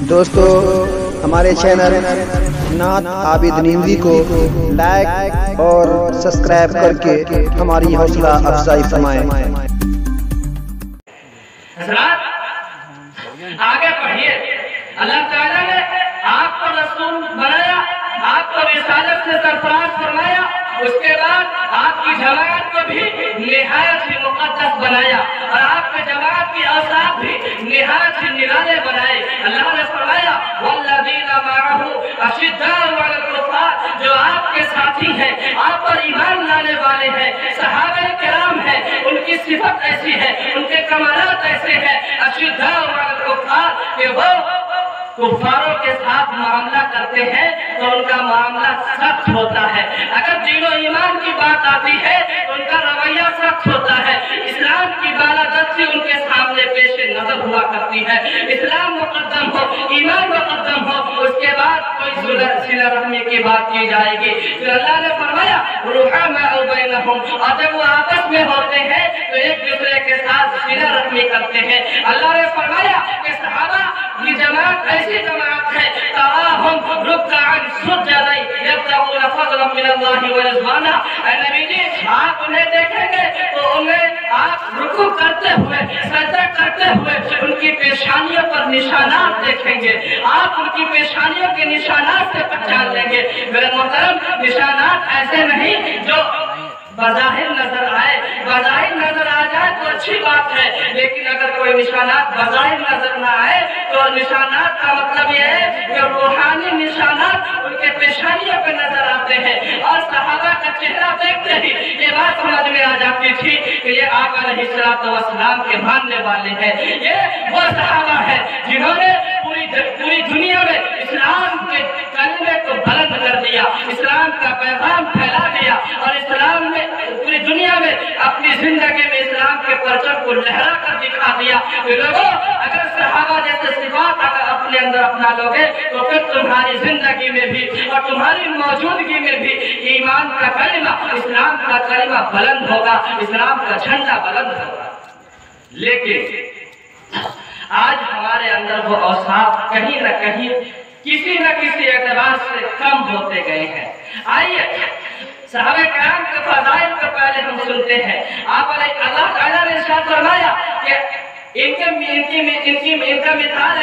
دوستو ہمارے چینل نعت عابد نیندی کو لائک اور سبسکرائب کر کے ہماری حوصلہ افزائی فرمائیں۔ حضرات آگے پڑھیے، اللہ تعالیٰ نے آپ کو رسول بنایا، آپ کو رسالت سے سرفراز فرمایا، اس کے بعد آپ کی جماعت کو بھی نہایت ہی مقدس بنایا اور آپ کے جماعت کی اوصاف بھی نہایت ہی نرالے بنائے۔ اللہ نے فرمایا والذین معہ اشداء علی الکفار، جو آپ کے ساتھی ہیں، آپ پر ایمان لانے والے ہیں، صحابہ کرام ہیں، ان کی صفت ایسی ہے، ان کے کمالات ایسے ہیں، اشداء علی الکفار، کہ وہ کفاروں کے ساتھ معاملہ کرتے ہیں تو ان کا معاملہ سخت ہوتا ہے۔ اگر دین و ایمان کی بات آتی ہے تو ان کا رویہ سخت ہوتا ہے۔ اسلام کی بالادستی ان کے سامنے پیش نظر ہوا کرتی ہے۔ اسلام مقدم ہو، ایمان مقدم ہو، اس کے بعد کوئی صلہ رحمی کی بات کی جائے گی۔ پھر اللہ نے فرمایا رحماء بینہم، اور جب وہ آپس میں ہوتے ہیں تو ایک دوسرے کے ساتھ صلہ رحمی کرتے ہیں۔ اللہ نے فرمایا کہ صحابہ کی جماعت ایسی جماعت ہے تراہم رکعا سجدا یبتغون فضلا من اللہ ورضوانا، اے نبی جی آپ انہیں دیکھیں گے تو انہیں آپ رکوع کرتے ہوئے، سجدہ کرتے ہوئے ان کی پیشانیوں پر نشانات دیکھیں گے، آپ ان کی پیشانیوں کے نشانات سے پہچان لیں گے۔ میرے محترم، نشانات ایسے نہیں جو بظاہر نظر آئے، بظاہر نظر آ جائے تو اچھی بات ہے، لیکن اگر کوئی نشانات بظاہر نظر نہ آئے تو نشانات کا مطلب یہ ہے کہ روحانی نشانات ان کے پیشانیوں پہ نظر آتے ہیں، اور صحابہ کا چہرہ دیکھتے ہی یہ بات سمجھ میں آ جاتی تھی کہ یہ آقا علیہ السلام کے ماننے والے ہیں۔ یہ وہ صحابہ ہیں جنہوں نے پوری دنیا میں اسلام کے کلمے کو بلند کر دیا، اسلام کا پیغام پھیلا دیا، اور اسلام میں پوری دنیا میں اپنی زندگی میں اسلام کے پرچم کو لہرا کر دکھا دیا۔ لوگوں، اگر صحابہ جیسے صفات اگر اپنے اندر اپنا لوگے تو پھر تمہاری زندگی میں بھی اور تمہاری موجودگی میں بھی ایمان کا کلمہ، اسلام کا کلمہ بلند ہوگا، اسلام کا جھنڈا بلند ہوگا۔ لیکن آج ہمارے اندر وہ اوصاف کہیں نہ کہیں کسی نہ کسی اعتبار سے کم ہوتے گئے ہیں۔ آئیے صحابہ کرام کے فضائل کو پہلے ہم سنتے ہیں۔ اللہ تعالیٰ نے ارشاد فرمایا کہ ان کا مثال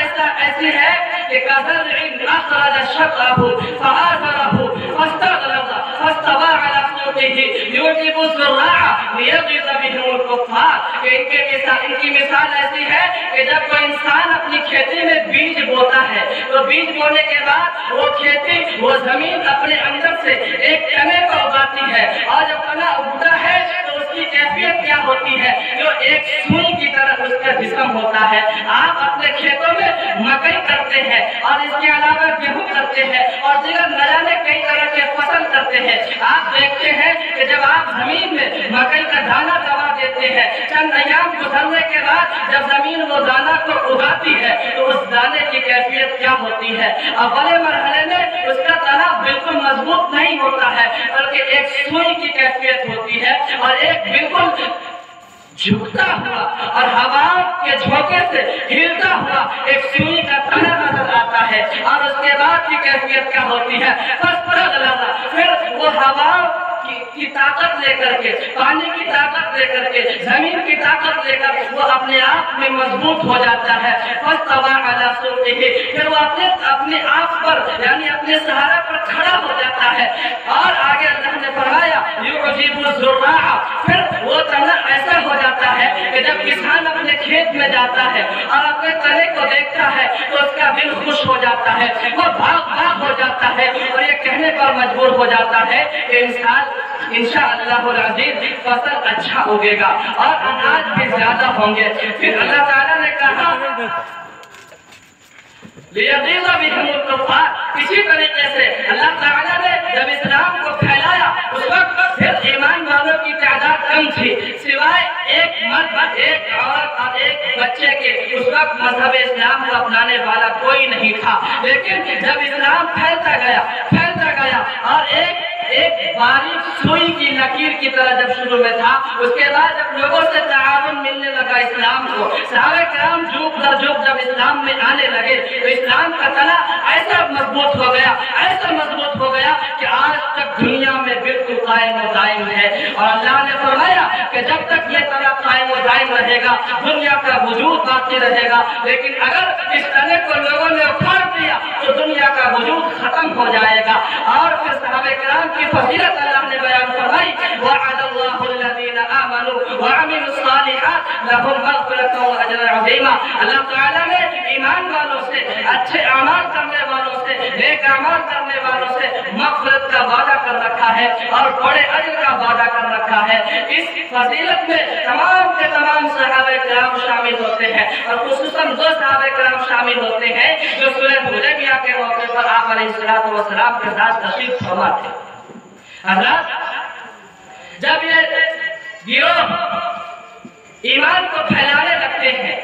ایسی ہے کہ كَزَرْعٍ أَخْرَجَ شَطْأَهُ فَآزَرَهُ فَاسْتَغْلَظَ فَاسْتَوَىٰ عَلَىٰ سُوقِهِ يُعْجِبُ الزُّرَّاعَ لِيَغِيظَ بِهِمُ الْكُفَّارَ، کہ ان کی مثال ایسی ہے کہ جب کوئی انسان اپنی کھیتی میں بیج بوتا ہے تو بیج بونے کے بعد وہ کھیتی، وہ زمین اپنے اندر سے ایک تنے کو اگاتی ہے، اور جب تنا اگتا ہے تو اس کی کیفیت کیا ہوتی ہے؟ جو ایک سوئی کی طرح اس کا جسم ہوتا ہے۔ آپ اپنے کھیتوں میں مکئی کرتے ہیں اور اس کے علاوہ گیہوں کرتے ہیں اور دیگر نہ جانے کئی طرح کے فصل کرتے ہیں۔ آپ دیکھتے ہیں کہ جب آپ زمین میں مکئی کا دانہ دبا دیتے ہیں، چند ایام گزرنے کے بعد جب زمین وہ دانہ کو اگاتی ہے تو اس دانے کی کیفیت کیا ہوتی ہے؟ اولے مرحلے میں اس کا تنا بالکل مضبوط نہیں ہوتا ہے، بلکہ ایک سوئی کی کیفیت ہوتی ہے، اور ایک بالکل جھکتا ہوا اور ہوا کے جھونکے سے ہلتا ہوا ایک سوئی کا تنا نظر آتا ہے، اور اس کے بعد کی کیفیت کیا ہوتی ہے؟ پھر وہ ہوا کی طاقت لے کر کے، پانی کی طاقت لے کر کے، زمین کی طاقت لے کر وہ اپنے آپ میں مضبوط ہو جاتا ہے۔ فَاسْتَوَىٰ عَلَىٰ سُوقِهِ، پھر وہ اپنے آپ پر یعنی اپنے سہارے پر کھڑا ہو جاتا ہے، اور آگے اللہ نے فرمایا يُعْجِبُ الزُّرَّاعَ، پھر وہ تنا ایسا ہو جاتا ہے کہ جب کسان اپنے کھیت میں جاتا ہے اور اپنے تنے کو دیکھتا ہے تو اس کا دل خوش ہو جاتا ہے، وہ بھاگ ہو جاتا ہے، اور یہ کہنے پر مجبور ہو جاتا ہے کہ انشاءاللہ العزیز فصل اچھا ہوگے گا اور اناج بھی زیادہ ہوں گے۔ پھر اللہ تعالیٰ نے کہا لِيَغِيظَ بِهِمُ الْكُفَّارَ، اسی طریقے سے اللہ تعالیٰ نے جب اسلام کو پھیلایا اس وقت پھر ایمان والوں کی تعداد کم تھی، سوائے ایک مرد، ایک عورت اور ایک بچے کے۔ اس وقت مذہب اسلام کو اپنانے والا کوئی نہیں تھا، لیکن جب اسلام پھیلتا گیا اور एक बारीक सुई की लकीर की तरह जब शुरू में था, उसके बाद जब लोगों से ताउन मिलने लगा इस्लाम को, सहाबा किराम जुग दर जुग जब इस्लाम में आने लगे तो इस्लाम का तला ऐसा मजबूत हो गया, ऐसा मजबूत हो गया कि आज तक दुनिया में बिल्कुल कायम और दायम है। और अल्लाह ने फरमाया कि जब तक ये तला कायम और दायम रहेगा दुनिया का वजूद बाकी रहेगा, लेकिन अगर इस तने को लोगों ने उखाड़ दिया तो दुनिया का वजूद खत्म हो जाएगा। और फिर सहाबा किराम की फजीलत अल्लाह ने बयान फरमाई, वअदल्लाहु अल्लज़ीना आमनू व अमिलुस सालिहात लहुम मग़फ़िरतुन व अजरुन अज़ीमा। अल्लाह ताला ने ईमान वालों से, अच्छे अमाल करने वालों से, नेक अमाल करने वालों से मग़फ़िरत का वादा कर रखा है और बड़े अजर का वादा कर रखा है। इस फजीलत में तमाम के तमाम सहाबा किराम शामिल होते हैं और खुसूसन दो सहाबा किराम शामिल होते हैं जो सुलह हुदैबिया के मौके पर आप अलैहिस्सलातु वस्सलाम के साथ तशरीफ फरमा थे। हज़रत जब ये गिरोह ईमान को फैलाने लगते हैं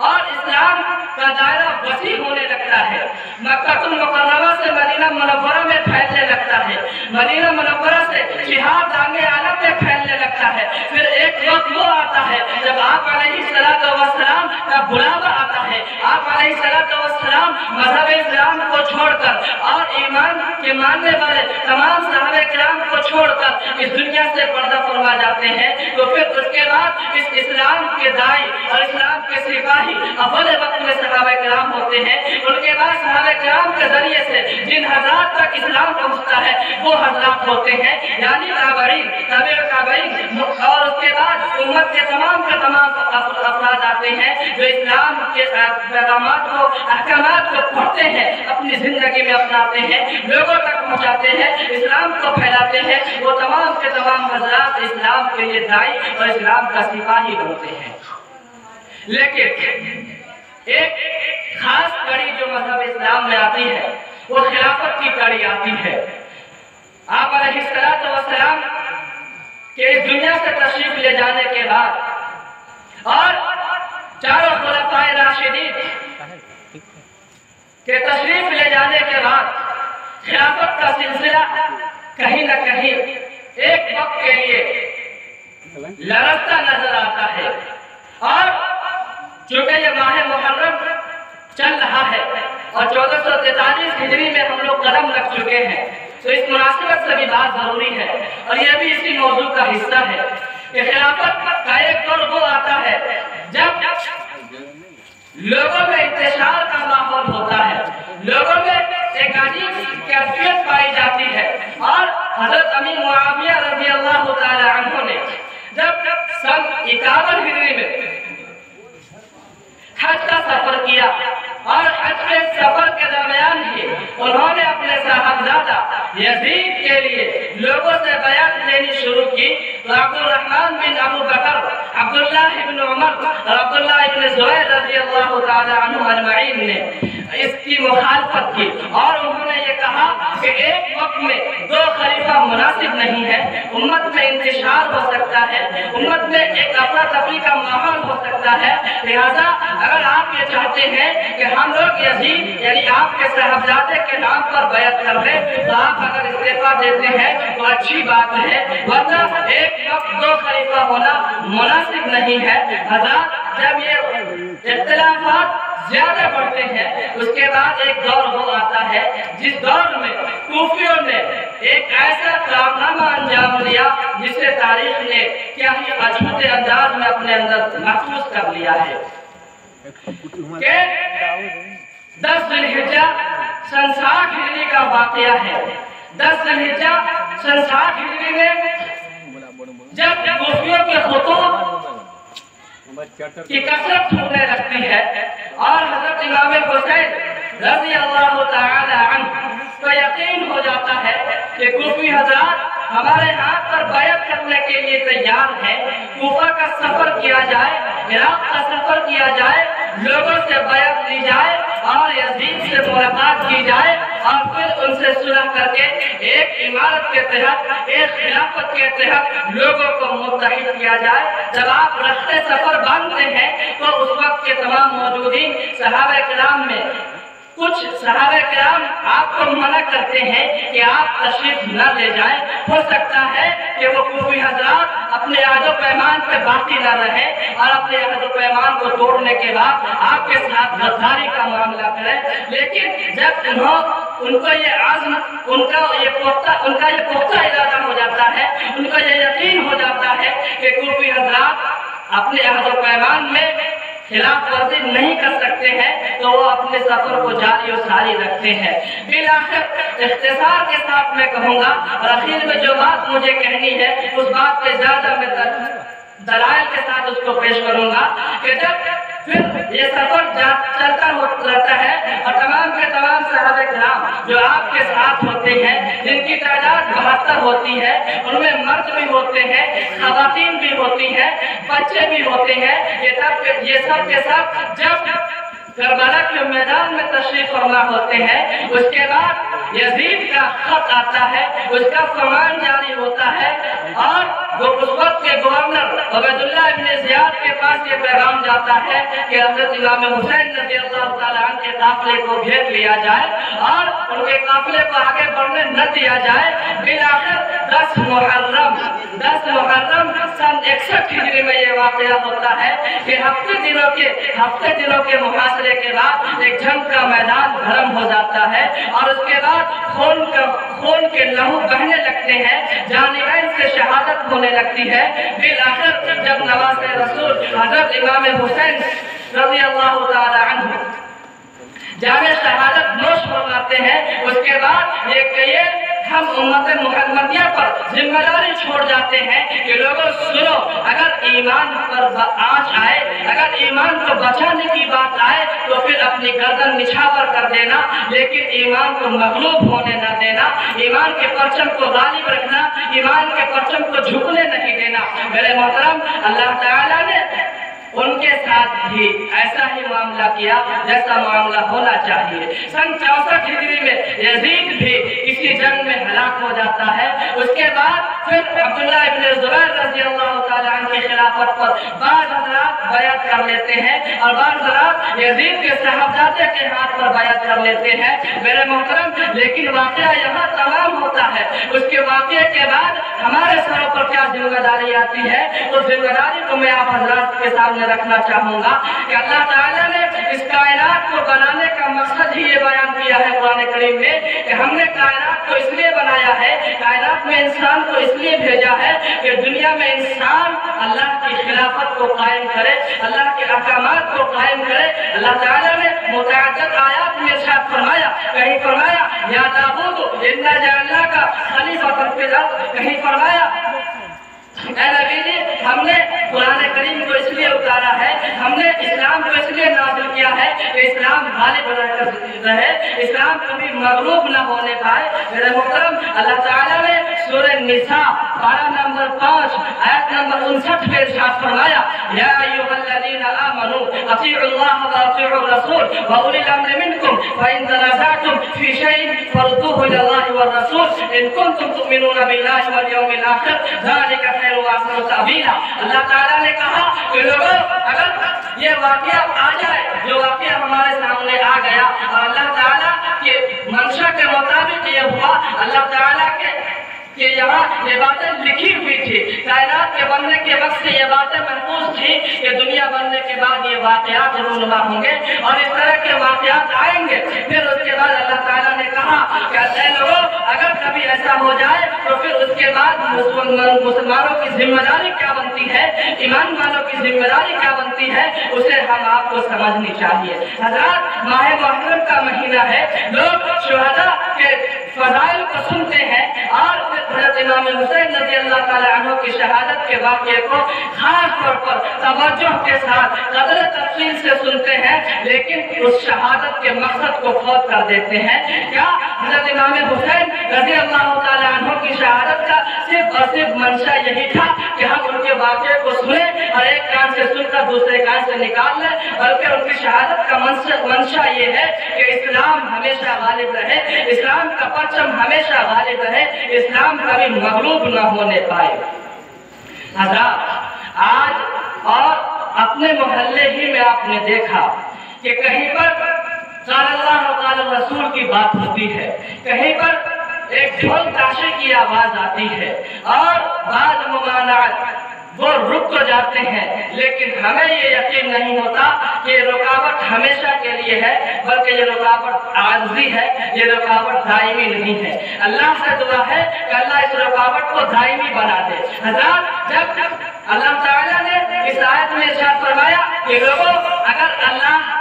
और इस्लाम का दायरा वसी होने लगता है, मक्कातुल मुकर्रमा से मदीना मुनव्वरा में फैलने लगता है, मदीना मुनव्वरा से जिहाद आगे आलम में फैलने लगता है, फिर एक वक्त वो आता है जब आप अलैहिस्सलातु वस्सलाम का बुलावा आता है, आप अलैहिस्सलातु वस्सलाम मज़हब इस्लाम को छोड़कर और ईमान के मानने वाले तमाम सहाबा किराम को छोड़कर इस दुनिया से पर्दा फरमा जाते हैं। तो फिर उसके बाद इस इस्लाम के दाई और इस्लाम के सिपाही अव्वल वक्त में सहाबा किराम होते हैं। उनके बाद सहाबा किराम के जरिए से जिन हज़रात तक इस्लाम पहुंचता है वो हज़रात होते हैं, यानी ताबईन, ताबईन ताबईन, और उसके बाद उम्मत के तमाम अफराद आते हैं जो इस्लाम के पैगामात को, अहकामात को पढ़ते हैं, अपनी जिंदगी में अपनाते हैं, लोगों तक पहुंचाते हैं, इस्लाम को फैलाते हैं। वो तमाम के तमाम हज़रात इस्लाम के लिए दाई और इस्लाम का सिपाही बनते हैं। लेकिन एक खास कड़ी जो मजहब इस्लाम में आती है वो खिलाफत की कड़ी आती है। आप अलैहिस्सलातु वस्सलाम के इस दुनिया से तशरीफ ले जाने के बाद और चारों खुलफाए राशिदीन के तशरीफ ले जाने के बाद खिलाफत का सिलसिला कहीं न कहीं एक वक्त के लिए लरसता नजर आता है। और चूंकि ये माह मुहर्रम चल रहा है और 1443 हिजरी में हम लोग कदम रख चुके हैं, तो इस मुनासिबत से भी बात जरूरी है और यह भी इसी मौजू का हिस्सा है कि खिलाफत का एक दौर वो आता है जब लोगों में इंतशार का माहौल होता है, लोगों में एक अजीब कैफियत पाई जाती है। और हज़रत अमीर मुआविया रज़ियल्लाहु ताला अन्हु ने जब सन 51 हिजरी में हज का सफर किया और हज के सफर के दरमियान ही उन्होंने अपने साहबजादा यजीद के लिए लोगों से बयात लेनी शुरू की, तो अब्दुर्रहमान बिन अबू बकर, अब्दुल्लाह इब्न उमर और अब्दुल्लाह इब्न ज़ुबैर रज़ियल्लाहु ताला अन्हुम अजमईन ने इसकी मुखालफत की और उन्होंने ये कहा कि एक वक्त में दो खलीफा मुनासिब नहीं है, उम्मत में इंतशार हो सकता है, उम्मत में एक अफरा तफरी का माहौल हो सकता है। लिहाजा अगर आप ये चाहते हैं कि हम लोग यजीद यानी आपके साहबजादे के नाम पर बैत कर लें, तो आप अगर इस्तीफा देते हैं तो अच्छी बात है, वरना एक वक्त दो खलीफा होना मुनासिब नहीं है। हज़रत जब ये इख्तिलाफात ज्यादा बढ़ते हैं उसके बाद एक दौर वो आता है जिस दौर में कूफियों ने एक ऐसा कारनामा अंजाम दिया जिसे तारीख ने क्या ही अछूते अंदाज में अपने अंदर महफूज कर लिया है कि 10 ज़िलहिज्जा सन 60 हिजरी का वाकया है। 10 ज़िलहिज्जा सन 60 हिजरी में जब कूफियों के खुतूब की कसरत छूटने लगती है और हज़रत इमाम हुसैन रज़ियल्लाहु ताला अन्हु को यकीन हो जाता है कि कूफी हज़रात हमारे हाथ पर बैत करने के लिए तैयार है, कूफा का सफर किया जाए, इराक का सफर किया जाए, लोगों से बैत ली जाए और यजीद से मुलाकात की जाए और फिर उनसे सुलह करके एक इमारत के तहत, एक खिलाफत के तहत लोगों को मुत्तहिद किया जाए। जब आप रस्ते सफर बांधते हैं तो उस वक्त के तमाम मौजूदीन सहाबा किराम में कुछ सहाबा किराम आपको मना करते हैं कि आप तशरीफ न ले जाएं। हो सकता है कि वो कुफी हजरात अपने आदो पैमान पे बाकी न रहे और अपने आदो पैमान को तोड़ने के बाद आपके साथ गद्दारी का मामला करें। लेकिन जब उनको ये आज़म, उनका ये पुख्ता इरादा हो जाता है, उनका ये यकीन हो जाता है कि कुफी हजरात अपने आदो पैमान में खिलाफ वर्जी नहीं कर सकते हैं, तो वो अपने सफर को जारी और सारी रखते हैं। बिलाखिर इख्तिसार के साथ मैं कहूँगा और आखिर में जो बात मुझे कहनी है उस बात पे ज्यादा मैं दलाइल के साथ उसको पेश करूँगा कि जब फिर ये सफर चलता रहता है और तमाम के तमाम सहाबा किराम जो आपके साथ होते हैं, जिनकी तादाद 72 होती है, उनमें मर्द भी होते हैं, खवातीन भी होती हैं, बच्चे भी होते हैं, ये सब के सब जब करबला के मैदान में तशरीफ फरमा होते हैं, उसके बाद यजीद का खत आता है, उसका फरमान जारी होता है और वो उस वक्त के गवर्नर उबैदुल्लाह इब्न ज़ियाद के पास ये पैगाम जाता है कि हज़रत इमाम हुसैन रज़ियल्लाहु ताला अन्हु के काफिले को घेर लिया जाए और उनके काफिले को आगे बढ़ने न दिया जाए। बिलाखिर 10 मुहर्रम सन 61 हिजरी में ये वाक़या होता है कि हफ्ते दिनों के मुहासरे के बाद एक जंग का मैदान गर्म हो जाता है और उसके बाद खून के लहू बहने लगते हैं, जानिबैन से शहादत होने लगती है। फिर आखिर जब नवाज़े रसूल हज़रत इमाम हुसैन रज़ियल्लाहु ताला अन्हु जामे शहादत नोश फरमाते हैं, उसके बाद ये हम उम्मत मुहम्मदिया पर जिम्मेदारी छोड़ जाते हैं कि लोगों सुनो, अगर ईमान पर आँच आए, अगर ईमान को बचाने की बात आए तो फिर अपनी गर्दन निछावर कर देना, लेकिन ईमान को मगलूब होने न देना, ईमान के परचम को गालिब रखना, ईमान के परचम को झुकने नहीं देना। मेरे मोहतरम, अल्लाह ताला ने उनके साथ भी ऐसा ही मामला किया जैसा मामला होना चाहिए। सन 64 हिजरी में यजीद भी किसी जंग में हलाक हो जाता है। उसके बाद फिर अब्दुल्लाह इब्न ज़ुबैर रज़ियल्लाहु ताला अन्हु की खिलाफत पर बाद हज़रात बैअत कर लेते हैं और बाद हज़रात यजीद के साहबजादे के हाथ पर बैअत कर लेते हैं। मेरे मोहतरम, लेकिन वाक़या यहाँ तमाम होता है। उसके वाक़ये के बाद हमारे सरों पर क्या जिम्मेदारी आती है, उस जिम्मेदारी को मैं आप हज़रात के सामने रखना चाहूंगा कि अल्लाह ताला ने इस कायनात को बनाने का मकसद ही ये बयान किया है कुरान करीम में कि हमने कायनात को इसलिए बनाया है, कायनात में इंसान को इसलिए भेजा है कि दुनिया में इंसान अल्लाह की खिलाफत को कायम करे, अल्लाह के अहकामात को कायम करे। अल्लाह ताला ने मुतअद्दिद आयात में इरशाद फरमाया, कहीं फरमाया या दाऊद इन्ना जअलनाका खलीफतन फिल अर्द, कहीं फरमाया हमने कुरान करीम को इसलिए उतारा है, हमने इस्लाम को इसलिए नाज़िल किया है कि इस्लाम गालिब रहे, इस्लाम कभी मगलूब न होने पाए। मेरे मोहतरम, अल्लाह ताला ने सूरह निसा पारा नंबर 5 आयत नंबर 59 में इरशाद फरमाया, या अय्युहल्लज़ीना आमनू अतीउल्लाह व अतीउर रसूल व उलिल अम्रि मिनकुम फ इन तनाज़अतुम फी शैइन फरुद्दूहु इलल्लाहि वर रसूल इन कुंतुम तु'मिनूना बिल्लाहि वल यौमिल आखिर ज़ालिका खैरुन व अहसनु तअवीला। अल्लाह ताला ने कहा कि लोगों, अगर ये वाक़या आ जाए जो वाक़या हमारे सामने आ गया और अल्लाह ताला के मंशा के मुताबिक ये हुआ, अल्लाह ताला के यहाँ ये बातें लिखी हुई थी, कायनात के बनने के वक्त से ये बातें महफूज थी कि दुनिया बनने के बाद ये वाक़यात रूनुमा होंगे और इस तरह के वाक़यात आएंगे। फिर उसके बाद अल्लाह ताला ने कहा कि ऐसे लोगों, अगर कभी ऐसा हो जाए तो फिर उसके बाद मुसलमानों की जिम्मेदारी क्या बनती है, ईमान वालों की जिम्मेदारी क्या बनती है, उसे हम आपको समझनी चाहिए। हज़रात, माह मुहर्रम का महीना है, लोग शुहदा के फज़ाइल को सुनते हैं और हज़रत इमाम हुसैन रज़ियल्लाहु ताला अन्हु की शहादत के वाक़ये को खास तौर पर तवज्जो के साथ कदर तफसील से सुनते हैं, लेकिन उस शहादत के मकसद को फौत कर देते हैं। क्या हज़रत इमाम हुसैन रज़ियल्लाहु ताला अन्हु की शहादत का सिर्फ और सिर्फ मंशा यही था कि हम उनके वाक़ये को सुने और एक कान से सुनकर दूसरे कान से निकाल लें, बल्कि उनकी शहादत का मंशा ये है कि इस्लाम हमेशा गालिब रहे, इस्लाम का परचम हमेशा गालिब रहे, इस्लाम कभी मगलूब न होने पाए। हज़रात, आज और अपने मोहल्ले ही में आपने देखा कि कहीं पर सल्लल्लाहु बात होती है, कहीं पर एक ढोल ताशे की आवाज आती है और बाद मुमानात वो रुक तो जाते हैं, लेकिन हमें ये यकीन नहीं होता कि रुकावट हमेशा के लिए है, बल्कि ये रुकावट आरज़ी है, ये रुकावट दायमी नहीं है। अल्लाह से दुआ है कि अल्लाह इस रुकावट को दायमी बना दे। हज़रात, जब अल्लाह ताला ने इस आयत में इरशाद फरमाया कि लोगों, अगर अल्लाह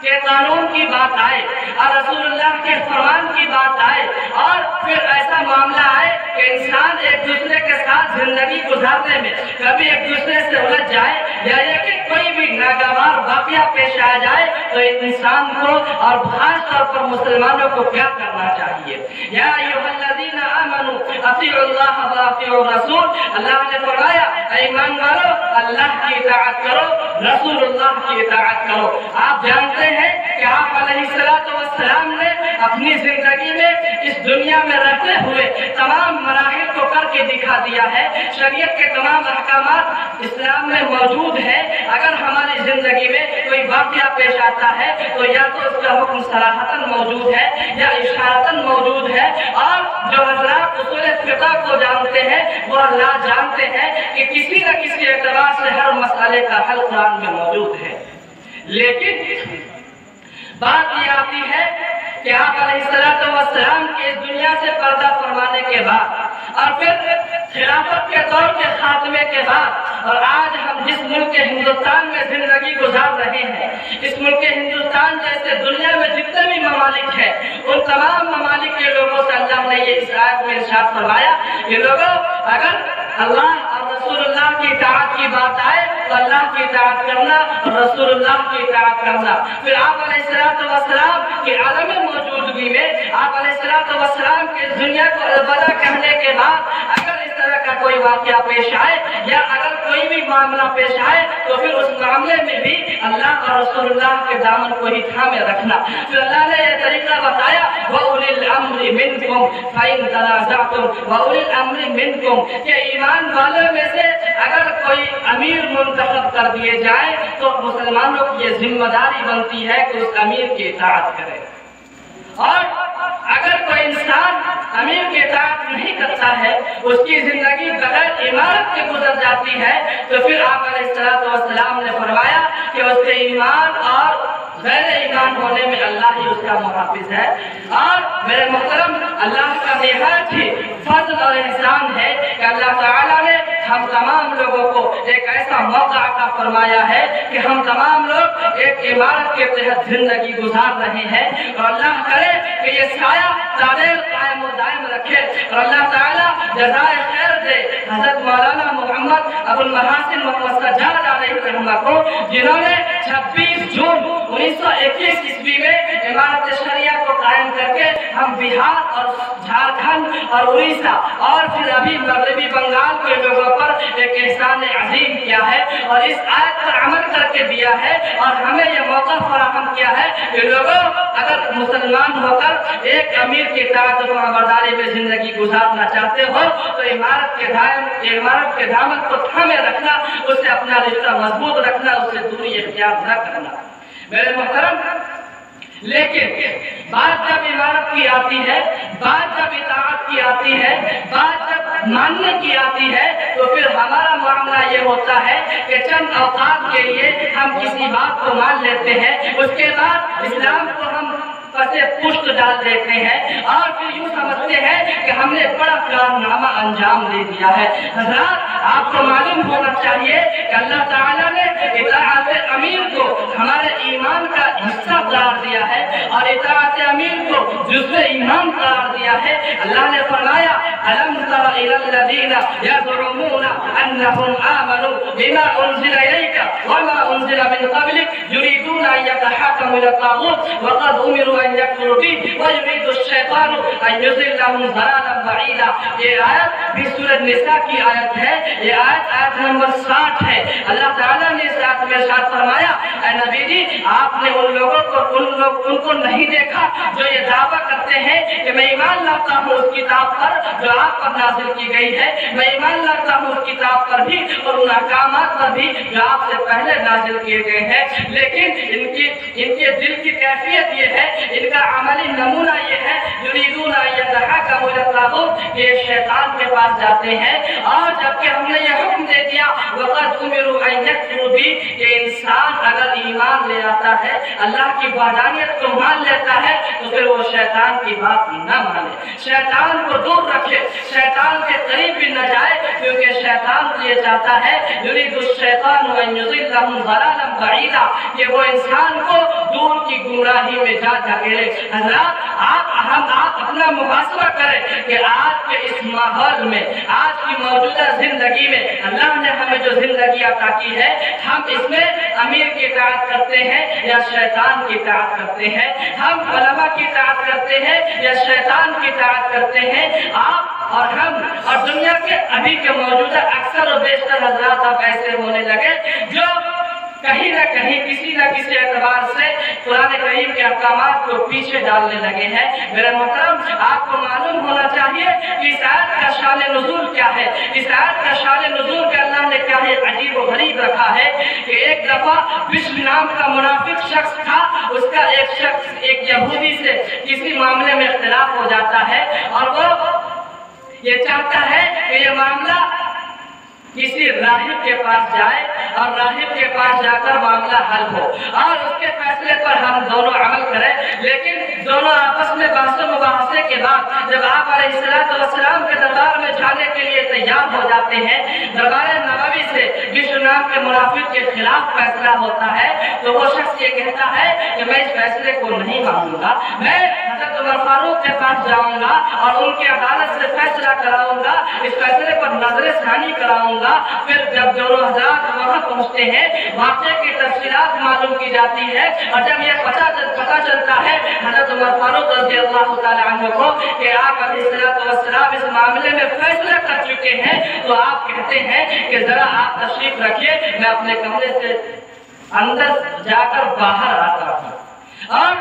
के कानून की बात आए और रसूलुल्लाह के फरमान की बात आए और फिर ऐसा मामला आए कि इंसान एक दूसरे के साथ जिंदगी गुजारने में कभी एक दूसरे से उलझ जाए या ये कि कोई भी नागवार वाकया पेश आ जाए, तो इंसान को और खास तौर पर मुसलमानों को क्या करना चाहिए? या अय्युहल्लज़ीना आमनू अतीउल्लाह व अतीउर रसूल, अल्लाह ने फरमाया ईमान वालो, अल्लाह की इताअत करो, रसूलुल्लाह की इताअत करो। आप जानते हैं कि आप अलैहिस्सलातु वस्सलाम ने अपनी जिंदगी में इस दुनिया में रहते हुए तमाम मराहिल को करके दिखा दिया है। शरीयत के तमाम अहकामात इस्लाम में मौजूद है। अगर हमारी जिंदगी में कोई वाक़या पेश आता है तो या तो उसका हुक्म सराहतन मौजूद है या इशारतन मौजूद है, और जो हज़रात उसूल फ़िक़ह को जानते हैं वो अल्लाह जानते हैं कि किसी न किसी एतबार से हर मसले का हल कुरान में मौजूद है। लेकिन बात ये आती है कि आप अलैहिस्सलातु वस्सलाम के इस दुनिया से पर्दा फरमाने के बाद और फिर खिलाफत के दौर के खात्मे के बाद और आज हम जिस मुल्क के हिंदुस्तान में जिंदगी गुजार रहे हैं, इस मुल्क के हिंदुस्तान जैसे दुनिया में जितने भी ममालिक हैं, उन तमाम ममालिक के लोगों से अल्लाह ने ये इस आयत में इरशाद फरमाया कि लोगों, अगर अल्लाह और रसूलुल्लाह की इताअत की बात आए तो अल्लाह की इताअत करना और रसूलुल्लाह की इताअत करना। फिर आप अलैहिस्सलातु वस्सलाम की आलम मौजूदगी में, आप अलैहिस्सलातु वस्सलाम के दुनिया को अलबदा कहने के बाद अगर इस तरह का कोई वाक़या पेश आए या अगर कोई भी मामला पेश आए तो फिर उस मामले में भी अल्लाह और रसूलुल्लाह के दामन को ही थामे रखना। फिर अल्लाह ने यह तरीका बताया, व उलिल अम्रि मिनकुम फइन तनाज़अतुम व उलिल अम्रि मिनकुम, कि ईमान वालों में से अगर कोई अमीर मुंतखब कर दिए जाए तो मुसलमानों की ये जिम्मेदारी बनती है कि उस अमीर की इताअत करें, और अगर कोई इंसान अमीर की इताअत नहीं करता है, उसकी जिंदगी बगैर इमारत के गुजर जाती है, तो फिर आप अलैहिस्सलातु वस्सलाम ने फरमाया कि उसके ईमान और गैर ईमान होने में अल्लाह ही उसका मुहाफिज है। और मेरे मोहतरम, अल्लाह का निहायत ही फज़्ल और एहसान है कि अल्लाह ताला ने हम तमाम लोगों को एक ऐसा मौका अता फरमाया है कि हम तमाम लोग एक इमारत के तहत जिंदगी गुजार रहे हैं, और अल्लाह करे कि ये साया तादेर कायम व दायम रखे और अल्लाह ताला जज़ाए खैर दे हज़रत मौलाना मोहम्मद अबुल महासिन मोहम्मद सज्जाद अलैहि रहमह को, जिन्होंने 26 जून 1921 ईस्वी में इमारत शरिया को कायम करके हम बिहार और झारखंड और उड़ीसा और फिर अभी मगरबी बंगाल के लोगों पर एक एहसान अजीम किया है और इस आयत पर अमल करके दिया है, और हमें यह मौका फराहम किया है कि लोगों, अगर मुसलमान होकर एक अमीर की इताअत व बर्दारी में जिंदगी गुजारना चाहते हो तो इमारत के दामन को थामे रखना, उससे अपना रिश्ता मजबूत रखना, उससे दूरी इख्तियार न करना। मेरे मोहतरम, लेकिन बात जब इमारत की आती है, बात जब इताअत की आती है, बात जब मानने की आती है, तो फिर हमारा मामला ये होता है कि चंद औकात के लिए हम किसी बात को मान लेते हैं, उसके बाद इस्लाम को हम पसे पुष्ट डाल देते हैं और फिर यूँ समझते हैं कि हमने बड़ा कारनामा अंजाम दे दिया है। हज़रात, आपको मालूम होना चाहिए कि अल्लाह ताला ने इताअत अमीर को हमारे ईमान का हिस्सा करार दिया है और इताअत अमीर को जुज़्व ईमान करार दिया है। अल्लाह ने फरमाया, अलम तरा इलल लज़ीना यज़ुमुना अन्नहुम आमनू बिमा उन्ज़िला इलैका व मा उन्ज़िला मिन क़ब्लिक युरीदूना अन यतहक्कमू इला ताग़ूत व क़द उमिरू अन यकफ़ुरू बिही व युरीदु अश-शैतानु अन युज़िल्लहुम ज़लालन बईदा। ये आयत भी सूरह निसा की आयत है। ये आयत नंबर 60 है। अल्लाह ताला ने इस आयत में इरशाद फरमाया, ऐ नबी जी, आपने उन लोगों को उनको नहीं देखा जो ये दावा करते हैं कि मैं ईमान लाता हूँ उस किताब पर जो आप पर नाज़िल की गई है, मैं ईमान लाता हूँ उस किताब पर भी और उन अहकामात पर भी जो आपसे पहले नाज़िल किए गए हैं, लेकिन इनके दिल की कैफियत ये है, इनका अमली नमूना ये है युरीदूना यतहक्कमू इलल्लाह, ये शैतान के पास जाते हैं और जबकि हमने ये हुक्म दे दिया वक़द उमिरू अन यकफुरू भी, कि इंसान अगर ईमान ले आता है, अल्लाह की वहदानियत को मान लेता है, तो फिर वो शैतान की बात न माने, शैतान को दूर रखे, शैतान के करीब भी न जाए, क्योंकि शैतान ये चाहता है युरीदु शैतानु अन युज़िल्लहुम ज़लालन बईदा, कि वो इंसान को दूर की गुमराही में जा धकेले। हज़रात आप अपना मुहासबा करें कि आज के इस माहौल में, आज की मौजूदा जिंदगी में अल्लाह ने हमें जो जिंदगी अता की है, हम इसमें अमीर की इताअत करते हैं या शैतान की इताअत करते हैं, हम उलमा की इताअत करते हैं या शैतान की इताअत करते हैं। आप और हम और दुनिया के अभी के मौजूदा अक्सर और बेशतर हज़रात अब ऐसे होने लगे जो कहीं न कहीं किसी न किसी एतबार से कुरान करीम के अहकामात को पीछे डालने लगे हैं। मेरे मोहतरम, आपको मालूम होना चाहिए कि इस आयत का शान नुज़ूल क्या है। इस आयत का शान नुज़ूल के अल्लाह ने क्या है अजीब व गरीब रखा है कि एक दफा बिश्र नाम का मुनाफिक शख्स था, उसका एक शख्स एक यहूदी से किसी मामले में इख्तिलाफ हो जाता है और वो ये चाहता है कि ये मामला किसी राहिब के पास जाए और राहिब के पास जाकर मामला हल हो और उसके फैसले पर हम दोनों अमल करें। लेकिन दोनों आपस में बहस मुबाहसे के बाद जब आप अलैहिस्सलाम के दरबार में जाने के लिए तैयार हो जाते हैं, दरबार नबवी से बिश्र नाम के मुनाफिक के खिलाफ फैसला होता है, तो वो शख्स ये कहता है कि मैं इस फैसले को नहीं मानूंगा, मैं हज़रत उमर फारूक के पास जाऊंगा और उनकी अदालत से फैसला कराऊंगा, इस फैसले पर नजरसानी कराऊंगा। फिर जब दोनों हज़रात वहां पहुंचते हैं, वाक़े की तफसीलात मालूम की जाती है और जब यह पता चलता है हज़रत उमर फारूक रज़ियल्लाहु ताला अन्हु को कि आप अलैहिस्सलाम इस मामले में फैसला कर चुके हैं, तो आप कहते हैं कि जरा आप तशरीफ रखिए, मैं अपने कमरे से अंदर जाकर बाहर आता हूँ। और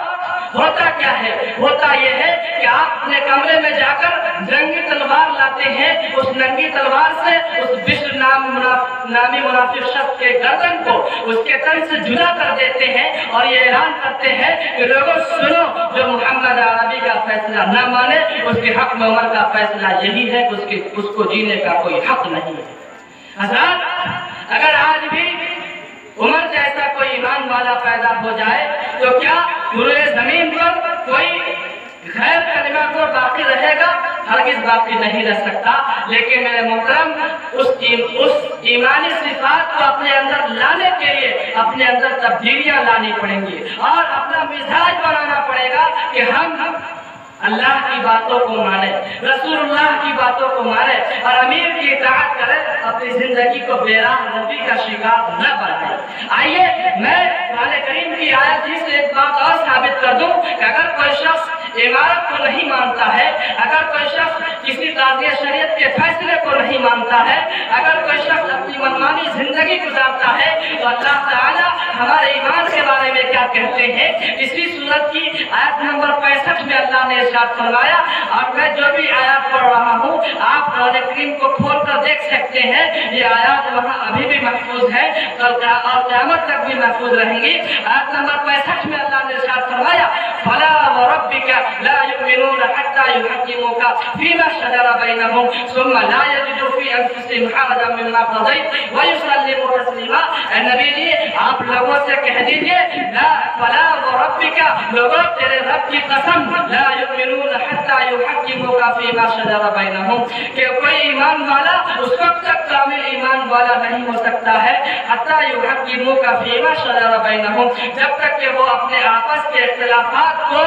होता क्या है, होता यह है कि आप अपने कमरे में जाकर नंगी तलवार लाते हैं, उस नंगी तलवार से उस बिश्र नामी मुनाफिक शख्स के गर्दन को उसके तन से जुदा कर देते हैं और ये ऐलान करते हैं कि लोगों सुनो, जो मोहम्मद अरबी का फैसला न माने उसके हक में उमर का फैसला यही है कि उसको जीने का कोई हक नहीं है। हज़रात, अगर आज भी उमर जैसा कोई ईमान वाला पैदा हो जाए तो क्या पूरे जमीन पर कोई गैर कलिमा को बाकी रहेगा? हरगिज़ बाकी नहीं रह सकता। लेकिन मेरे मोहतरम, उस ईमानी सिफात को अपने अंदर लाने के लिए अपने अंदर तब्दीलियां लानी पड़ेंगी और अपना मिजाज बनाना पड़ेगा कि हम अल्लाह की बातों को माने, रसूलुल्लाह की बातों को माने और अमीर की इताअत करें, अपनी जिंदगी को बेराह नबी का शिकार न बनाए। आइए मैं कुरान करीम की आयत ही से एक बात और साबित कर दूं कि अगर कोई शख्स इमारत को नहीं मानता है, अगर कोई शख्स किसी काज़ी शरीयत के फैसले को नहीं मानता है, अगर कोई शख्स अपनी मनमानी जिंदगी गुजारता है, तो अल्लाह ताला हमारे ईमान के बारे में क्या कहते हैं। इसी सूरत की आयत नंबर 65 में अल्लाह ने इरशाद फरमाया, और मैं जो भी आयत पढ़ रहा हूँ आप कुरान करीम को खोल कर देख सकते हैं, ये आयत वहाँ अभी भी महफूज है, कल और क़यामत तक भी महफूज रहेंगी। आयत नंबर 65 में अल्लाह ने इरशाद फरमाया, फला व रब्बिका ला युमिनूना हत्ता युहक्किमूका फीमा शजरा बैनहुम सुम्मा ला यजिदू फी अनफुसिहिम हरजन मिम्मा क़ज़ैत व युसल्लिमू तस्लीमा। ए नबी जी, आप लोगों से कह दीजिए, ला फला व रब्बिका, लोगों तेरे रब की कसम, ला युमिनूना हत्ता युहक्किमूका फीमा शजरा बैनहुम, कि कोई ईमान वाला उस वक्त तक कामिल ईमान वाला नहीं हो सकता है, हत्ता युहक्किमूका फीमा शजरा बैनहुम, जब तक कि वो अपने आपस के इख्तिलाफात को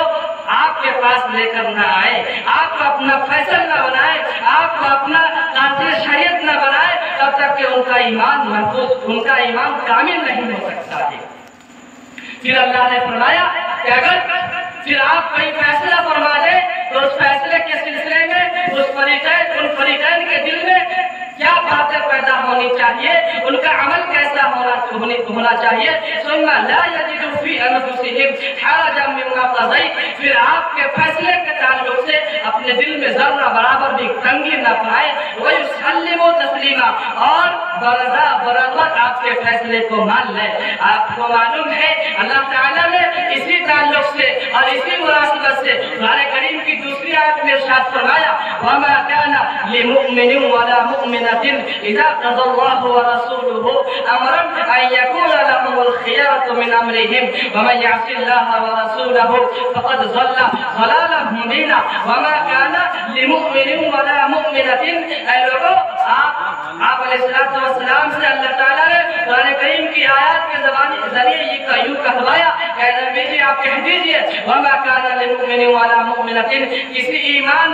आपके पास लेकर न आए, आप अपना फैसल न बनाए, आप अपना काज़ी शरीयत न बनाए, तब तक कि उनका ईमान महफूज, उनका ईमान कामिल नहीं हो सकता है। फिर अल्लाह ने फरमाया कि अगर फिर आप कोई फैसला फरमा दे तो उस फैसले के सिलसिले में उन फरीकैन के दिल में क्या बातें पैदा होनी चाहिए, उनका अमल कैसा होना चाहिए। सुम्मा ला यजिदू फी अनफुसिहिम हरजन मिम्मा क़ज़ैत, फिर आपके फैसले के ताल्लुक से अपने दिल में जर्रा बराबर भी तंगी न पाए, व युसल्लिमू तस्लीमा, और बराबर आपके फैसले को मान ले। आपको मालूम है अल्लाह ताला ने इसी ताल्लुक से और इसी मुनासिबत से कुरान करीम की दूसरी आयत में इरशाद फरमाया वमा काना लिमुमिनिन वला मुमिनतिन इज़ा क़ज़ल्लाहु व रसूलुहु अमरन अन यकूना लहुमुल खियरतु मिन अमरिहिम वमन यअसिल्लाह व रसूलहु फक़द ज़ल्ला ज़लालन मुबीना वमा काना लिमुमिनिन वला मुमिनतिन। ऐ लोगों, आप अलैहिस्सलातु वस्सलाम से अल्लाह ताला ने कुरान करीम की आयत के जरिए ये यूं कहवाया, ऐ नबी जी आप कह दीजिए वमा काना लिमुमिनिन वला मुमिनतिन, किसी ईमान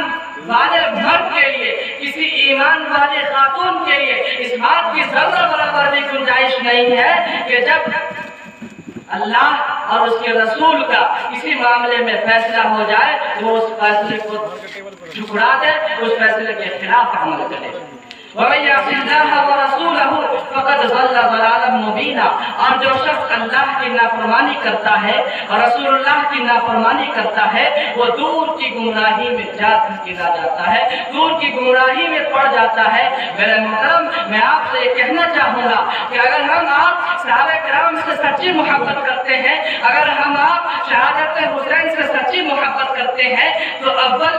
वाले मर्द के लिए, किसी ईमान वाले खातून के लिए इस बात की जर्रा बराबर भी गुंजाइश नहीं है कि जब अल्लाह और उसके रसूल का किसी मामले में फैसला हो जाए तो वो उस फैसले को ठुकरा दे, उस फैसले के खिलाफ अमल करे। वमन यअसिल्लाह व रसूलहु फक़द ज़ल्ला ज़लालन मुबीना, और जो शख्स अल्लाह की नाफरमानी करता है और रसूलुल्लाह की नाफरमानी करता है वो दूर की गुमराही में गिरा जाता है, दूर की गुमराही में पड़ जाता है। मेरे मोहतरम, मैं आपसे ये कहना चाहूँगा कि अगर हम आप सहाबा किराम से सच्ची मोहब्बत करते हैं, अगर हम आप शहादत हुसैन से सच्ची मोहब्बत करते हैं तो अव्वल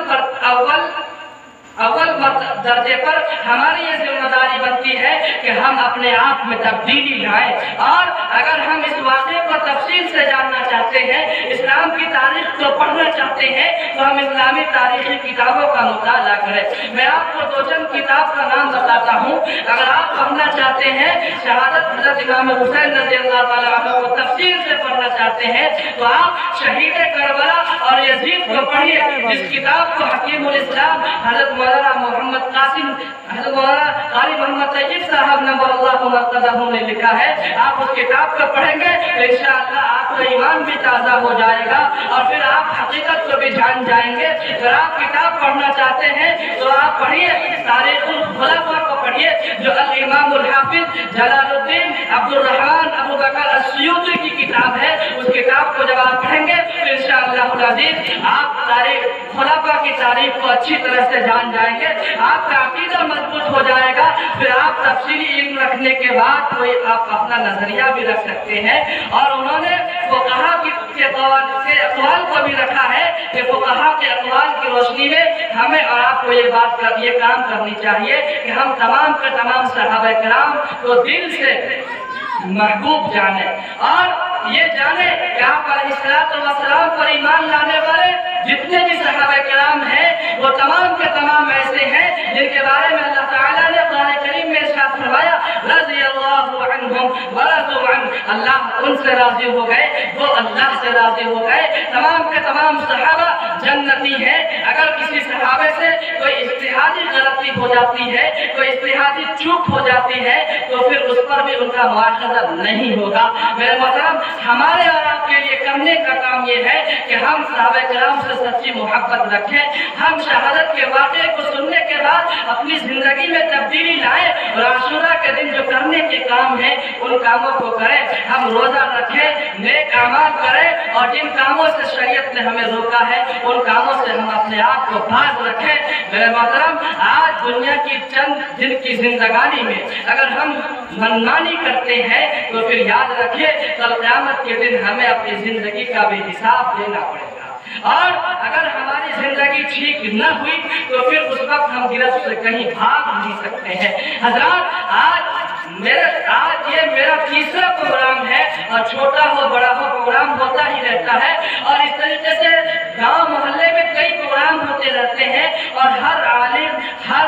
दर्जे पर हमारी ये जिम्मेदारी बनती है कि हम अपने आप में तब्दीली लाएं। और अगर हम इस वाक़े को तफसील से जानना चाहते हैं, इस्लाम की तारीख को पढ़ना चाहते हैं, तो हम इस्लामी तारीखी किताबों का मुताला करें। मैं आपको दो चंद किताब का नाम बताता हूँ। अगर आप पढ़ना चाहते हैं शहादत हज़रत इमाम हुसैन रज़ियल्लाहु ताला अन्हु को तफसील से पढ़ना चाहते हैं तो आप शहीद करबला और यजीद को पढ़िए। इस किताब को हकीमुल इस्लाम हज़रत मौलाना मोहम्मद कासिम, हज़रत मौलाना क़ारी मोहम्मद तैयब साहब नव्वरअल्लाहु मक़दहू ने लिखा है। आप उस किताब को पढ़ेंगे तो इंशाअल्लाह आपका ईमान भी ताज़ा हो जाएगा और फिर आप हकीकत को भी जान जाएंगे। अगर आप किताब पढ़ना चाहते हैं तो आप पढ़िए तारीख़ुल खुलफ़ा को पढ़िए, जो अल इमामुल हाफ़िज़ जलालुद्दीन अब्दुर रहमान अबू बकर अस्सयूती की किताब है। उस किताब को जब आप पढ़ेंगे तो इंशाअल्लाह अज़ीज़ आप तारीख़ खुलफ़ा की तारीख़ को अच्छी तरह से जान जाएंगे, आपका अकीदा मजबूत हो जाएगा। फिर आप तफसीली इल्म रखने के बाद कोई आप अपना नजरिया भी रख सकते हैं। और उन्होंने फुक़हा के अक़वाल को भी रखा है कि फुक़हा के अक़वाल की रोशनी में हमें और आपको ये काम करनी चाहिए कि हम तमाम के तमाम सहाबा किराम को दिल से महबूब जाने और ये जाने कि आप अलैहिस्सलातु वस्सलाम पर ईमान लाने वाले जितने भी सहाबा किराम हैं वो तमाम के तमाम ऐसे हैं जिनके बारे में अल्लाह ताला ने कुरान करीम में इरशाद फरमाया रज़ियल्लाहु अन्हुम व रज़ू अन, अल्लाह उनसे राजी हो गए, वो अल्लाह से राजी हो गए। तमाम के तमाम सहाबा जन्नती हैं। अगर किसी सहाबे से कोई इज्तिहादी गलती हो जाती है, कोई इज्तिहादी चूक हो जाती है तो फिर उस पर भी उनका मुआखज़ा नहीं होगा। मेरे मोहतरम, हमारे और आपके लिए करने का काम ये है कि हम सहाबा किराम से सच्ची मोहब्बत रखें। हम शहादत के वाक़े को सुनने के बाद अपनी जिंदगी में तब्दीली लाएं और आशूरा के दिन जो करने के काम हैं उन कामों को करें। हम रोजा रखें, नेक अमाल करें और जिन कामों से शरीयत ने हमें रोका है उन कामों से हम अपने आप को बाज रखें। मेरे मोहतरम, आज दुनिया की चंद दिन की जिंदगानी में अगर हम मनमानी करते हैं तो फिर याद रखिए कल क़यामत के दिन हमें अपनी जिंदगी का भी हिसाब देना पड़ेगा। और अगर हमारी जिंदगी ठीक न हुई तो फिर उस वक्त हम गिरफ्त से कहीं भाग नहीं सकते हैं। हज़रात, आज ये मेरा तीसरा प्रोग्राम है और छोटा हो बड़ा हो प्रोग्राम होता ही रहता है और इस तरीके से गांव मोहल्ले में कई प्रोग्राम होते रहते हैं और हर आलिम हर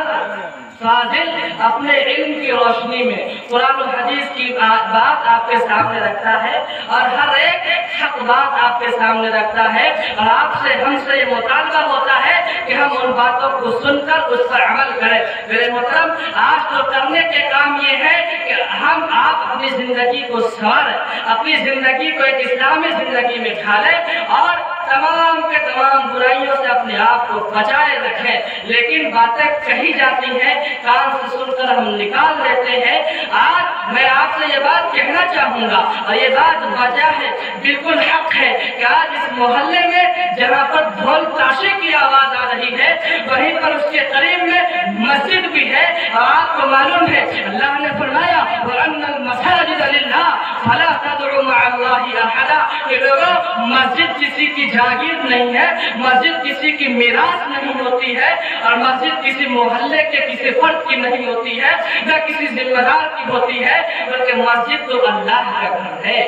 फाजिल अपने इल्म की रोशनी में कुरान और हदीस की बात आपके सामने रखता है और हर एक हक बात आपके सामने रखता है और आपसे हमसे ये मुतालबा होता है कि हम उन बातों को सुनकर उस पर अमल करें। मेरे मोहतरम, आज तो करने के काम ये है कि हम आप अपनी जिंदगी को संवारें, अपनी जिंदगी को एक इस्लामी जिंदगी में ढालें और तमाम के तमाम बुराइयों से अपने आप को बचाए रखें। लेकिन बातें कही जाती हैं, कान से सुनकर हम निकाल लेते हैं। आज मैं आपसे ये बात कहना चाहूँगा और ये बात वजह है, बिल्कुल हक है कि आज इस मोहल्ले में जहाँ पर ढोल ताशे की आवाज आ रही है, वहीं पर उसके करीब में मस्जिद भी है। और आपको मालूम है अल्लाह ने फरमाया वअन्नल मसाजिद लिल्लाह फला तदउ मअल्लाहि अहदा, कि लोगों मस्जिद किसी की जागीर नहीं है, मस्जिद किसी की मीरास नहीं होती है, और मस्जिद किसी मोहल्ले के किसी फर्द की नहीं होती है, न किसी जिम्मेदार की होती है, बल्कि मस्जिद तो अल्लाह का घर है।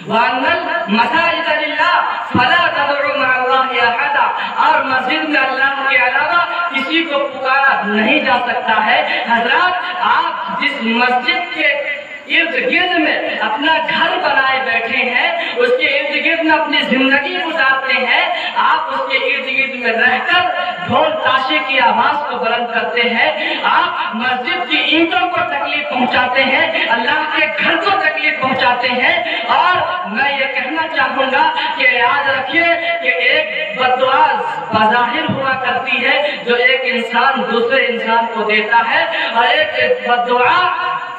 वअन्नल मसाजिद लिल्लाह फला तदउ मअल्लाहि अहदा, और मस्जिद में अल्लाह के अलावा किसी को पुकारा नहीं जा सकता है। हज़रात, आप जिस मस्जिद के इर्द गिर्द में अपना घर बनाए बैठे हैं, उसके इर्द गिर्द में अपनी जिंदगी गुजारते हैं, आप उसके इर्द गिर्द में रहकर ढोल ताशे की आवाज को बुलंद करते हैं, आप मस्जिद की ईंटों को तकलीफ पहुंचाते हैं, अल्लाह के घर को तकलीफ पहुंचाते हैं। और मैं ये कहना चाहूंगा कि याद रखिए कि एक बद्दुआ बज़ाहिर हुआ करती है जो एक इंसान दूसरे इंसान को देता है, और एक बद्दुआ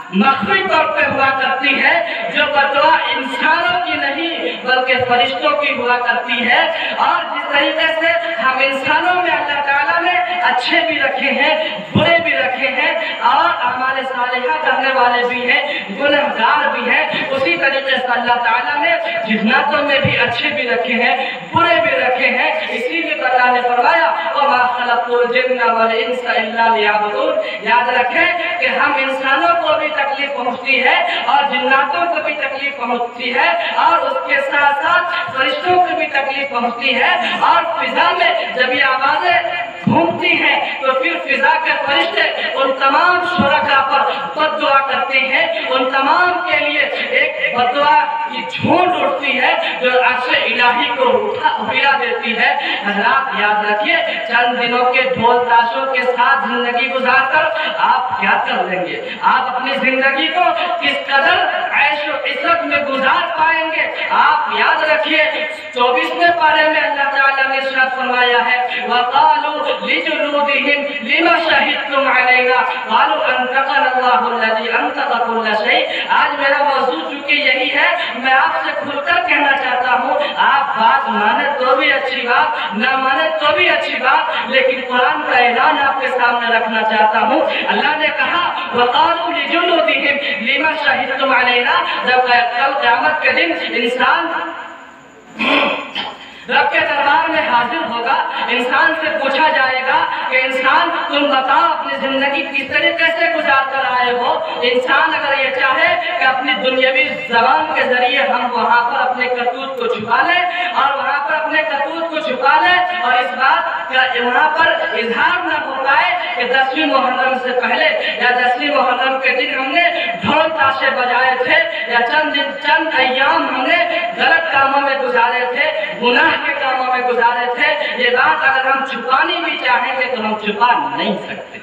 मख्फी तौर पे हुआ करती है जो बदुआ इंसानों की नहीं बल्कि फरिश्तों की हुआ करती है। और जिस तरीके से हम इंसानों में अल्लाह ताला ने अच्छे भी रखे हैं, बुरे भी रखे हैं, और हमारे सालिहा करने वाले भी हैं, गुनहगार भी हैं, उसी तरीके से अल्लाह ताला ने जिन्नातों में भी अच्छे भी रखे हैं, बुरे भी रखे हैं। इसीलिए अल्लाह ने फरमाया वमा खलक़ुल जिन्ना वल इंसा इल्ला लियअबुदून। याद रखें कि हम इंसानों को भी तकलीफ पहुंचती है और जिन्नातों को भी तकलीफ पहुंचती है, और उसके साथ साथ फरिश्तों को भी तकलीफ पहुंचती है। और फिजा में जब ये आवाजें घूमती हैं तो फिर फिजा के फरिश्ते उन तमाम शुरका पर बद्दुआ करते हैं, उन तमाम के लिए एक बद्दुआ की झुंड उठती है जो अर्श इलाही को हिला देती है। हज़रात, याद रखिए, चंद दिनों के ढोल ताशों के साथ जिंदगी गुजारकर आप क्या कर लेंगे, आप अपनी जिंदगी को किस कदर ऐश और इज्जत में गुजार पाएंगे। आप याद रखिए 24वें पारे में अल्लाह ताला ने इरशाद फरमाया है वक़ालू लिजुलूदिहिम लिमा शहिदतुम अलैना क़ालू अंतक़नल्लाहु अल्लज़ी अंतक़ कुल्ल शै। आज मेरा मौजूद चूंकि यही है, मैं आपसे खुलकर कहना चाहता हूँ, आप बात माने तो भी अच्छी बात, न माने तो भी अच्छी बात, लेकिन कुरान का ऐलान आपके सामने रखना चाहता हूँ। अल्लाह ने कहा वक़ालू लिजुलूदिहिम लिमा शहिदतुम अलैना, जब कल क़यामत के दिन इंसान रब के दरबार में हाजिर होगा, इंसान से पूछा जाएगा कि इंसान तुम बताओ अपनी जिंदगी किस तरीके से गुजार कर आए हो। इंसान अगर ये चाहे कि अपनी दुनियावी जबान के जरिए हम वहाँ पर अपने करतूत को छुपा लें और वहाँ पर अपने करतूत को छुपा लें और इस बात का वहाँ पर इजहार न हो पाए कि 10वीं मुहर्रम से पहले या 10वीं मुहर्रम के दिन हमने ढोल ताशे बजाए थे या चंद अय्याम हमने गलत कामों में गुजारे थे, गुनाह के कामों में गुजारे थे। ये बात अगर हम छुपानी भी चाहेंगे तो हम छुपा नहीं सकते।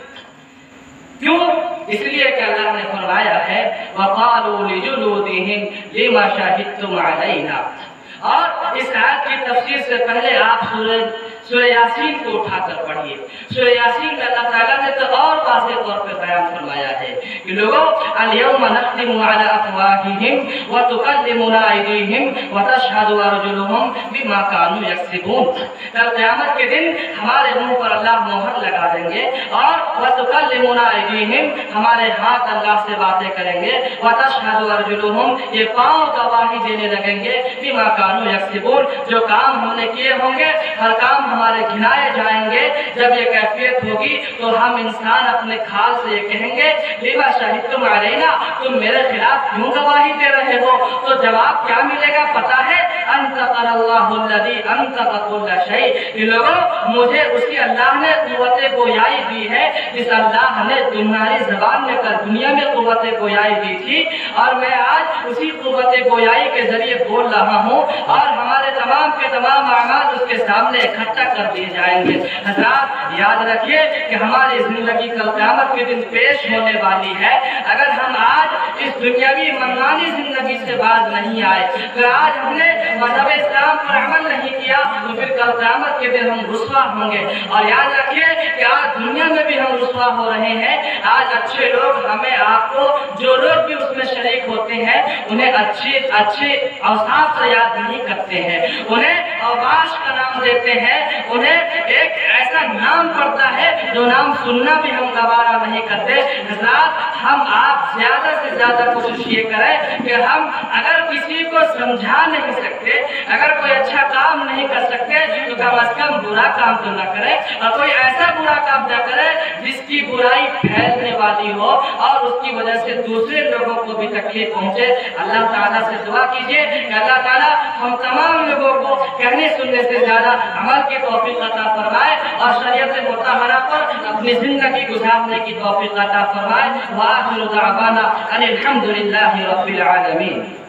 क्यों? इसलिए कि अल्लाह ने फरमाया है वक़ालू लिजुलूदिहिम लिमा शहिदतुम अलैना। और इस आयत की तफसीर से पहले आप सूरह यासीन को उठाकर पढ़िए। सूरह यासीन में अल्लाह ताला ने तो और वाज़ेह तौर पे बयान फरमाया है कि लोगों अल-यौमा नख्तिमु अला अफ़वाहिहिम व तुकल्लिमुना अयदीहिम व तशहदु अर्जुलुहुम बिमा कानू यक्सिबून। कल क़यामत के दिन हमारे मुंह पर अल्लाह मोहर लगा देंगे और व तुकल्लिमुना अयदीहिम, हमारे हाथ अल्लाह से बातें करेंगे, व तशहदु अर्जुलुहुम, ये पांव गवाही देने लगेंगे, बिमा कानू यक्सिबून, जो काम हमने किए होंगे हर काम हमारे गिनाए जाएंगे। जब ये कैफियत होगी तो हम इंसान अपने खाल से ये कहेंगे लिमा शहिदतुम अलैना, तुम मेरे खिलाफ क्यों गवाही दे रहे हो? तो जवाब क्या मिलेगा पता है? अंतक़नल्लाहु अल्लज़ी अंतक़ कुल्ल शै। लोगों, मुझे उसी अल्लाह ने क़ुव्वत गोयाई दी है जिस अल्लाह ने तुम्हारी ज़बान में कर दुनिया में क़ुव्वत गोयाई दी थी, और मैं आज उसी क़ुव्वत गोयाई के जरिए बोल रहा हूँ और हमारे तमाम के तमाम अमाल उसके सामने इकट्ठा طے کر دیے جائیں گے۔ حضرات یاد رکھیے کہ ہماری زندگی کل قیامت کے دن پیش ہونے والی ہے۔ اگر ہم آج اس دنیاوی منمانی زندگی سے باز نہیں آئے، اگر آج ہم نے مذہب اسلام پر عمل نہیں کیا تو پھر کل قیامت کے دن ہم رسوا ہوں گے۔ اور یاد رکھیے کہ آج دنیا میں بھی ہم رسوا ہو رہے ہیں۔ آج اچھے لوگ ہمیں آپ کو جو لوگ بھی اس میں شریک ہوتے ہیں انہیں اچھے اوصاف سے یاد نہیں کرتے ہیں، انہیں اوباش کا نام دیتے ہیں، انہیں ایک ایسا نام پڑتا ہے جو نام سننا بھی ہم گوارا نہیں کرتے۔ حضرات ہم آپ زیادہ سے زیادہ کوشش یہ کریں کہ ہم اگر کسی کو سمجھا نہیں سکتے، اگر کوئی اچھا کام نہیں کر سکتے تو کم از کم برا کام تو نہ کریں، اور کوئی ایسا برا کام نہ کریں جس کی برائی پھیلنے والی ہو اور اس کی وجہ سے دوسرے لوگوں کو بھی تکلیف پہنچے۔ اللہ تعالیٰ سے دعا کیجیے کہ اللہ تعالیٰ ہم تمام لوگوں کو کہنے سننے سے زیادہ عمل کی توفیق عطا فرمائے اور شریعت مطہرہ پر اپنی زندگی گزارنے کی توفیق عطا فرمائے۔ وآخر دعوانا ان الحمد للہ رب العالمین۔